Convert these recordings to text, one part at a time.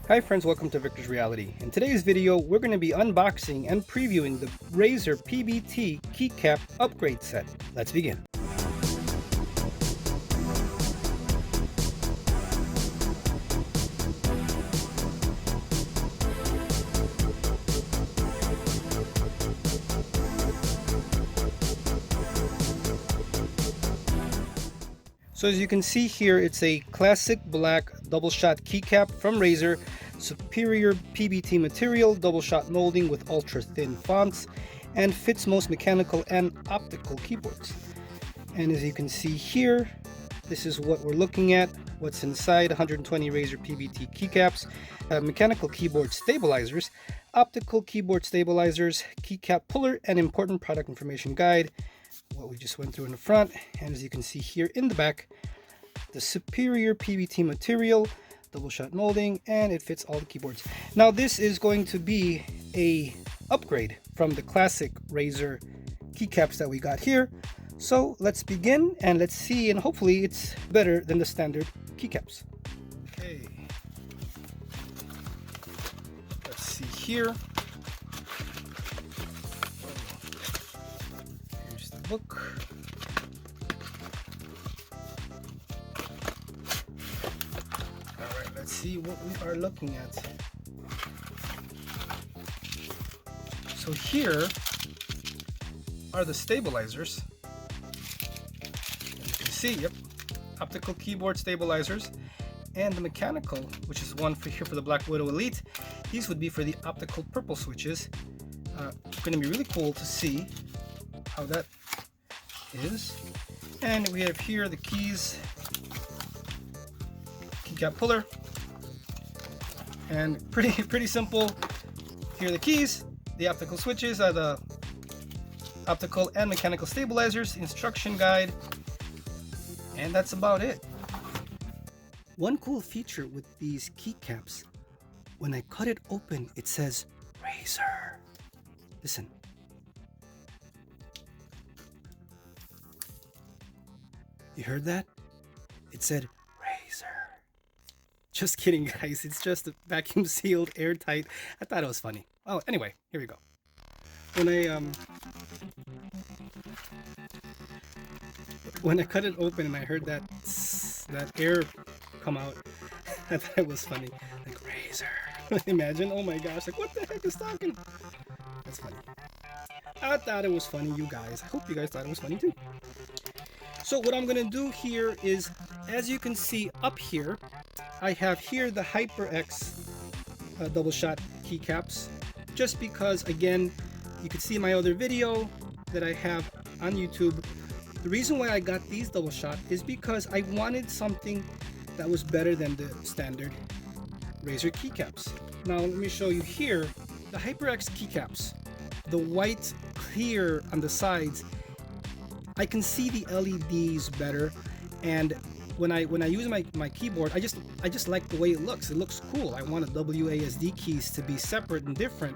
Hi friends, welcome to Victor's Reality. In today's video, we're going to be unboxing and previewing the Razer PBT Keycap Upgrade Set. Let's begin. So as you can see here, it's a classic black double shot keycap from Razer, superior PBT material, double shot molding with ultra thin fonts, and fits most mechanical and optical keyboards. And as you can see here, this is what we're looking at, what's inside. 120 Razer PBT keycaps, mechanical keyboard stabilizers, optical keyboard stabilizers, keycap puller, and important product information guide, what we just went through in the front. And as you can see here in the back, the superior PBT material, double shot molding, and it fits all the keyboards. Now this is going to be a upgrade from the classic Razer keycaps that we got here. So let's begin and let's see, and hopefully it's better than the standard keycaps. Okay, let's see here. Here's the book. Alright, let's see what we are looking at. So here are the stabilizers. As you can see, yep, optical keyboard stabilizers, and the mechanical, which is one for here for the Blackwidow Elite. These would be for the optical purple switches. It's going to be really cool to see how that is. And we have here the keys, keycap puller, and pretty simple. Here are the keys. The optical switches are the optical and mechanical stabilizers, instruction guide, and that's about it. One cool feature with these keycaps, when I cut it open, it says Razer. Listen. You heard that? It said Razer. Just kidding, guys. It's just a vacuum sealed, airtight. I thought it was funny. Oh, anyway, here we go. When I cut it open and I heard that air come out, I thought it was funny. Like Razer. Imagine, oh my gosh, like what the heck is talking? That's funny. I thought it was funny, you guys. I hope you guys thought it was funny too. So what I'm gonna do here is, as you can see up here, I have here the HyperX double shot keycaps, just because, again, you can see my other video that I have on YouTube. The reason why I got these double shot is because I wanted something that was better than the standard Razer keycaps. Now let me show you here the HyperX keycaps. The white clear on the sides, I can see the LEDs better, and when I use my keyboard, I just like the way it looks. It looks cool. I wanted WASD keys to be separate and different,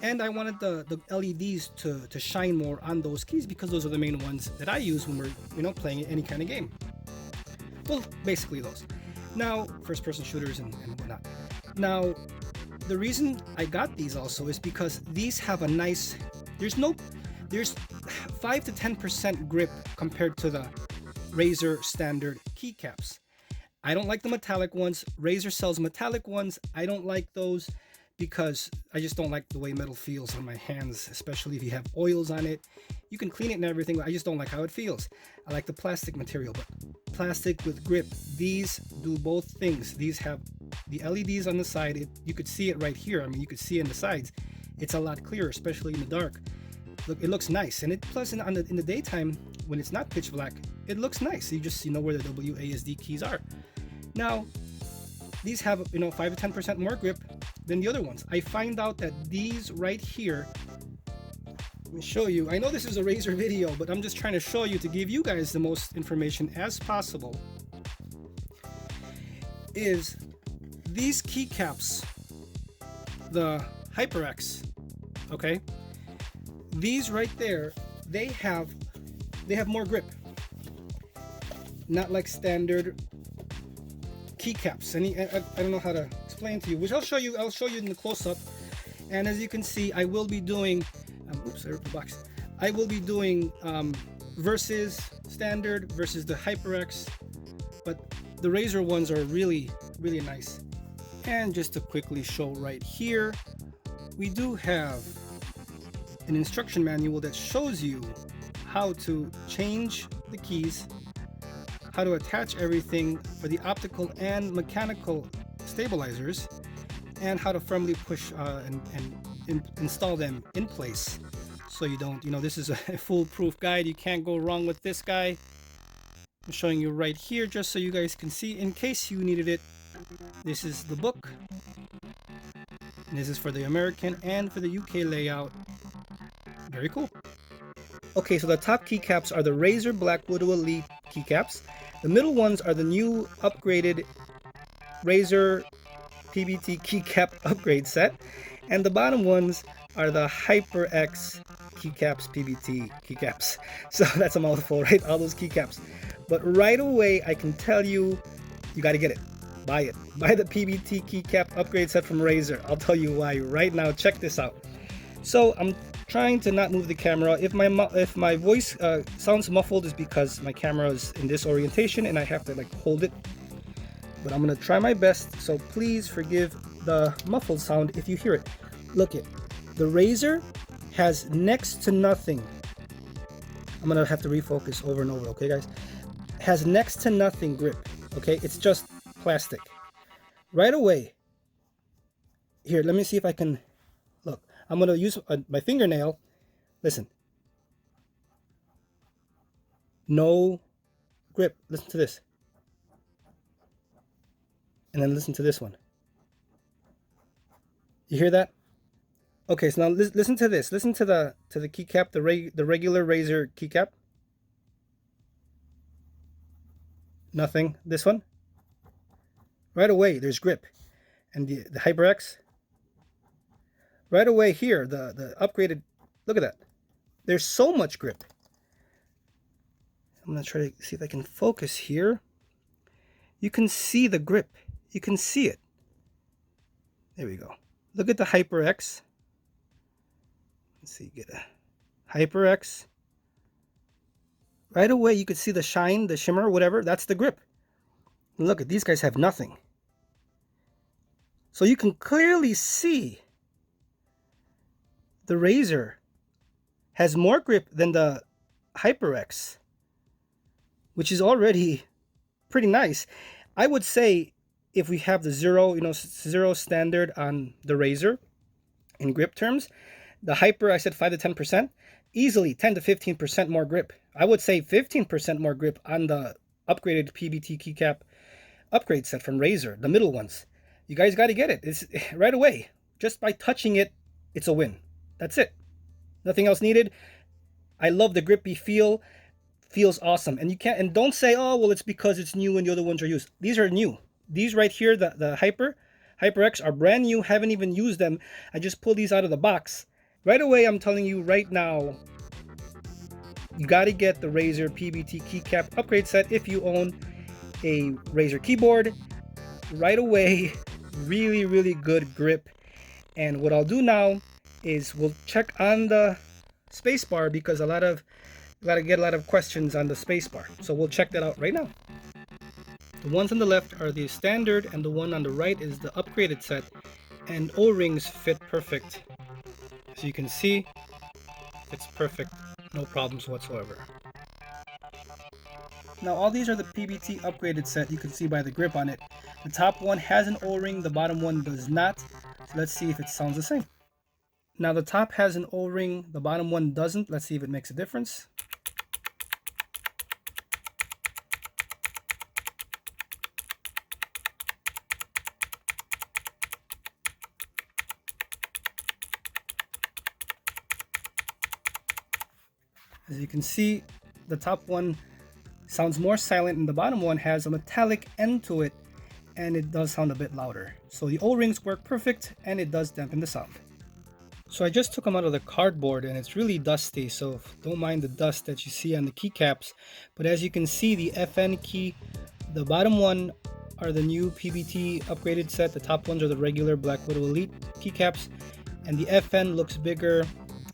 and I wanted the LEDs to shine more on those keys, because those are the main ones that I use when we're playing any kind of game. Well, basically those. Now, first-person shooters and whatnot. Now, the reason I got these also is because these have a nice. There's 5 to 10% grip compared to the Razer standard keycaps. I don't like the metallic ones. Razer sells metallic ones. I don't like those because I just don't like the way metal feels on my hands, especially if you have oils on it. You can clean it and everything, but I just don't like how it feels. I like the plastic material, but plastic with grip. These do both things. These have the LEDs on the side. You could see it right here. I mean, you could see it in the sides. It's a lot clearer, especially in the dark. Look, it looks nice, and plus in the daytime when it's not pitch black, it looks nice. You know where the WASD keys are. Now, these have 5 to 10% more grip than the other ones. I find out that these right here, let me show you. I know this is a Razer video, but I'm just trying to show you to give you guys the most information as possible. Is these keycaps, the HyperX, okay? These right there, they have more grip. Not like standard keycaps. I don't know how to explain to you, which I'll show you in the close-up. And as you can see, I will be doing oops, I ripped the box. I will be doing versus standard versus the HyperX, but the Razer ones are really nice. And just to quickly show right here, we do have an instruction manual that shows you how to change the keys, how to attach everything for the optical and mechanical stabilizers, and how to firmly push and install them in place. So you don't, this is a foolproof guide. You can't go wrong with this guy. I'm showing you right here just so you guys can see in case you needed it. This is the book. And this is for the American and for the UK layout. Very cool. Okay, so the top keycaps are the Razer Blackwidow Elite keycaps. The middle ones are the new upgraded Razer PBT Keycap Upgrade Set. And the bottom ones are the HyperX Keycaps PBT Keycaps. So that's a mouthful, right? All those keycaps. But right away, I can tell you, you got to get it. Buy it. Buy the PBT Keycap Upgrade Set from Razer. I'll tell you why right now. Check this out. So I'm trying to not move the camera. If my voice sounds muffled, is because my camera is in this orientation and I have to like hold it. But I'm gonna try my best. So please forgive the muffled sound if you hear it. Look it. The Razer has next to nothing. I'm gonna have to refocus over and over. Okay, guys. Has next to nothing grip. Okay, it's just plastic. Right away. Here, let me see if I can. Look, I'm gonna use my fingernail. Listen. No grip. Listen to this. And then listen to this one. You hear that? Okay, so now listen to this. Listen to the keycap, the regular Razer keycap. Nothing. This one. Right away, there's grip. And the HyperX. Right away here, the upgraded. Look at that. There's so much grip. I'm gonna try to see if I can focus here. You can see the grip. You can see it. There we go. Look at the HyperX. Let's see, get a HyperX. Right away, you could see the shine, the shimmer, whatever. That's the grip. And look, these guys have nothing. So you can clearly see the Razer has more grip than the HyperX, which is already pretty nice. I would say if we have the zero standard on the Razer in grip terms, the Hyper, I said 5 to 10%, easily 10 to 15% more grip. I would say 15% more grip on the upgraded PBT Keycap Upgrade Set from Razer, the middle ones. You guys got to get it. It's right away. Just by touching it, it's a win. That's it. Nothing else needed. I love the grippy feel. Feels awesome. And you can't, and don't say, oh, well, it's because it's new and the other ones are used. These are new. These right here, the HyperX are brand new. Haven't even used them. I just pulled these out of the box. Right away, I'm telling you right now, you got to get the Razer PBT Keycap Upgrade Set if you own a Razer keyboard. Right away, really good grip. And what I'll do now is we'll check on the spacebar because I get a lot of questions on the spacebar. So we'll check that out right now. The ones on the left are the standard and the one on the right is the upgraded set, and O-rings fit perfect. As you can see, it's perfect, no problems whatsoever. Now all these are the PBT upgraded set. You can see by the grip on it. The top one has an O-ring, the bottom one does not. So let's see if it sounds the same. Now the top has an O-ring, the bottom one doesn't. Let's see if it makes a difference. As you can see, the top one sounds more silent and the bottom one has a metallic end to it and it does sound a bit louder. So the O-rings work perfect and it does dampen the sound. So I just took them out of the cardboard and it's really dusty, so don't mind the dust that you see on the keycaps. But as you can see, the FN key, the bottom one are the new PBT upgraded set. The top ones are the regular Blackwidow Elite keycaps, and the FN looks bigger.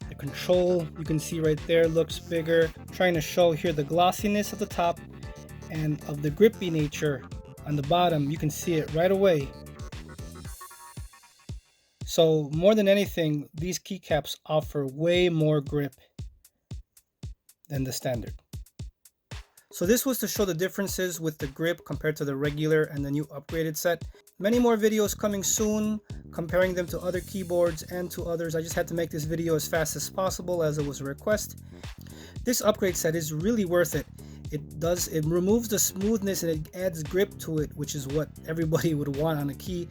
The control, you can see right there, looks bigger. I'm trying to show here the glossiness at the top and of the grippy nature on the bottom. You can see it right away. So more than anything, these keycaps offer way more grip than the standard. So this was to show the differences with the grip compared to the regular and the new upgraded set. Many more videos coming soon, comparing them to other keyboards and to others. I just had to make this video as fast as possible as it was a request. This upgrade set is really worth it. It removes the smoothness and it adds grip to it, which is what everybody would want on a key.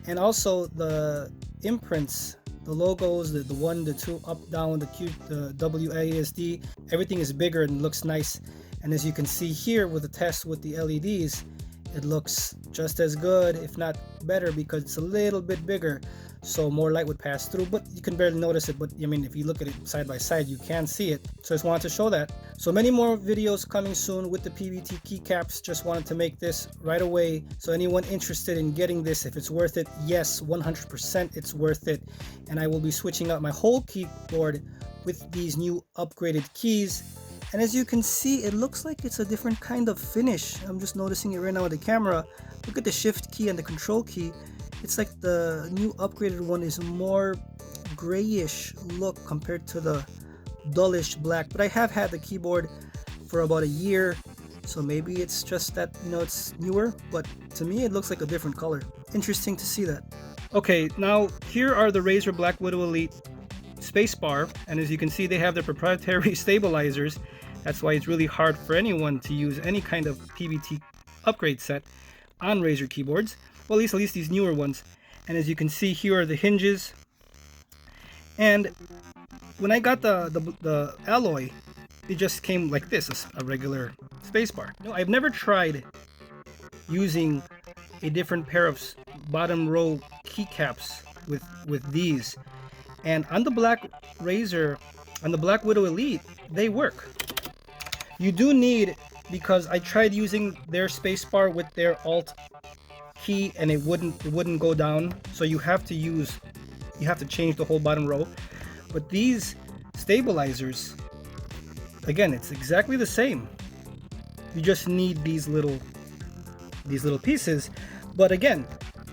And also the imprints, the logos, the 1, the 2, up, down, the Q, the WASD, everything is bigger and looks nice. And as you can see here with the test with the LEDs, it looks just as good, if not better, because it's a little bit bigger, so more light would pass through, but you can barely notice it. But I mean, if you look at it side by side, you can see it. So I just wanted to show that. So many more videos coming soon with the PBT keycaps. Just wanted to make this right away. So anyone interested in getting this, if it's worth it, yes, 100% it's worth it. And I will be switching out my whole keyboard with these new upgraded keys. And as you can see, it looks like it's a different kind of finish. I'm just noticing it right now with the camera. Look at the shift key and the control key. It's like the new upgraded one is more grayish look compared to the dullish black. But I have had the keyboard for about a year, so maybe it's just that, you know, it's newer. But to me, it looks like a different color. Interesting to see that. Okay, now here are the Razer Blackwidow Elite spacebar, and as you can see, they have their proprietary stabilizers. That's why it's really hard for anyone to use any kind of PBT upgrade set on Razer keyboards. Well, at least these newer ones. And as you can see, here are the hinges. And when I got the alloy, it just came like this, a regular spacebar. No, I've never tried using a different pair of bottom row keycaps with these. And on the Razer, on the Blackwidow Elite, they work. You do need, because I tried using their spacebar with their Alt key and it wouldn't go down. So you have to change the whole bottom row. But these stabilizers, again, it's exactly the same. You just need these little pieces. But again,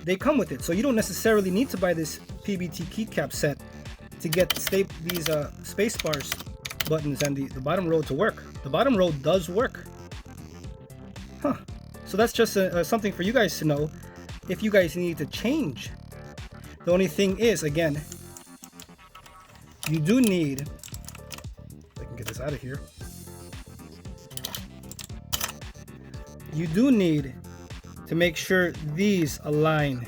they come with it, so you don't necessarily need to buy this PBT keycap set to get these space bars buttons and the bottom row to work. The bottom row does work. Huh. So that's just something for you guys to know if you guys need to change. The only thing is, again, you do need, if I can get this out of here, you do need to make sure these align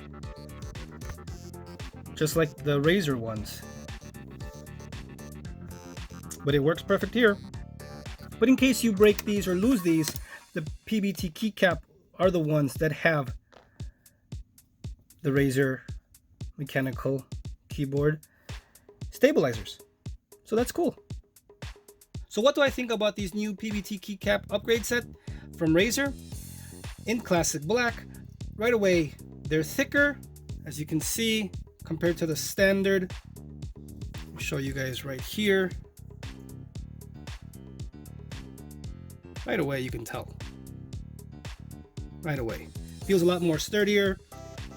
just like the Razer ones. But it works perfect here. But in case you break these or lose these, the PBT keycap are the ones that have the Razer mechanical keyboard stabilizers. So that's cool. So what do I think about these new PBT keycap upgrade set from Razer? In classic black, right away they're thicker, as you can see, compared to the standard. I'll show you guys right here. Right away you can tell. Right away. Feels a lot more sturdier.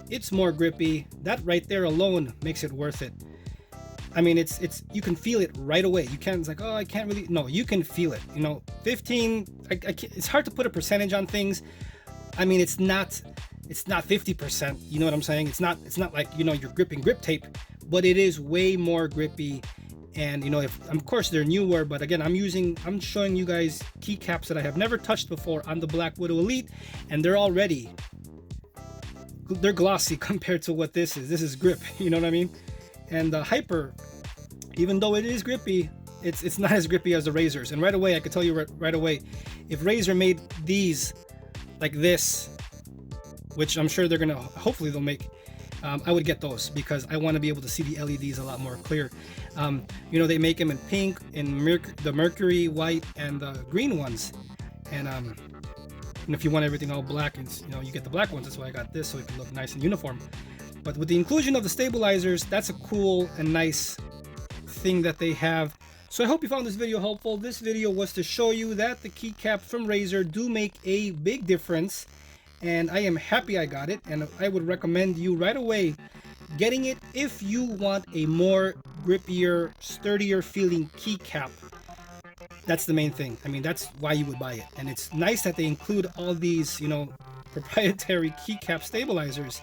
It's more grippy. That right there alone makes it worth it. I mean, it's you can feel it right away. You can't, it's like, oh, I can't really, no, you can feel it. You know, 15, it's hard to put a percentage on things. I mean, it's not 50%, you know what I'm saying? It's not like, you know, you're gripping grip tape, but it is way more grippy. And you know, of course they're newer, but again, I'm showing you guys keycaps that I have never touched before on the Blackwidow Elite, and they're glossy compared to what this is. This is grip, you know what I mean? And the Hyper, even though it is grippy, it's not as grippy as the Razers. And right away, I could tell you right away, if Razer made these like this, which I'm sure they're gonna, hopefully they'll make, I would get those because I want to be able to see the LEDs a lot more clear. You know, they make them in pink, in the mercury white, and the green ones. And And if you want everything all black, and you know, you get the black ones. That's why I got this, so it can look nice and uniform. But with the inclusion of the stabilizers, that's a cool and nice thing that they have. So I hope you found this video helpful. This video was to show you that the keycaps from Razer do make a big difference, and I am happy I got it, and I would recommend you right away getting it if you want a more grippier, sturdier feeling keycap. That's the main thing. I mean, that's why you would buy it. And it's nice that they include all these, you know, proprietary keycap stabilizers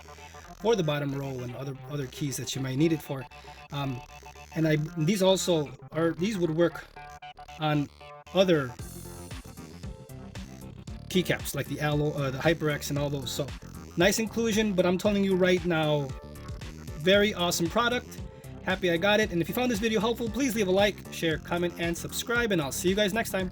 for the bottom row and other keys that you might need it for. These also are, these would work on other keycaps like the Alloy, the HyperX and all those. So nice inclusion, but I'm telling you right now, very awesome product. Happy I got it. And if you found this video helpful, please leave a like, share, comment, and subscribe, and I'll see you guys next time.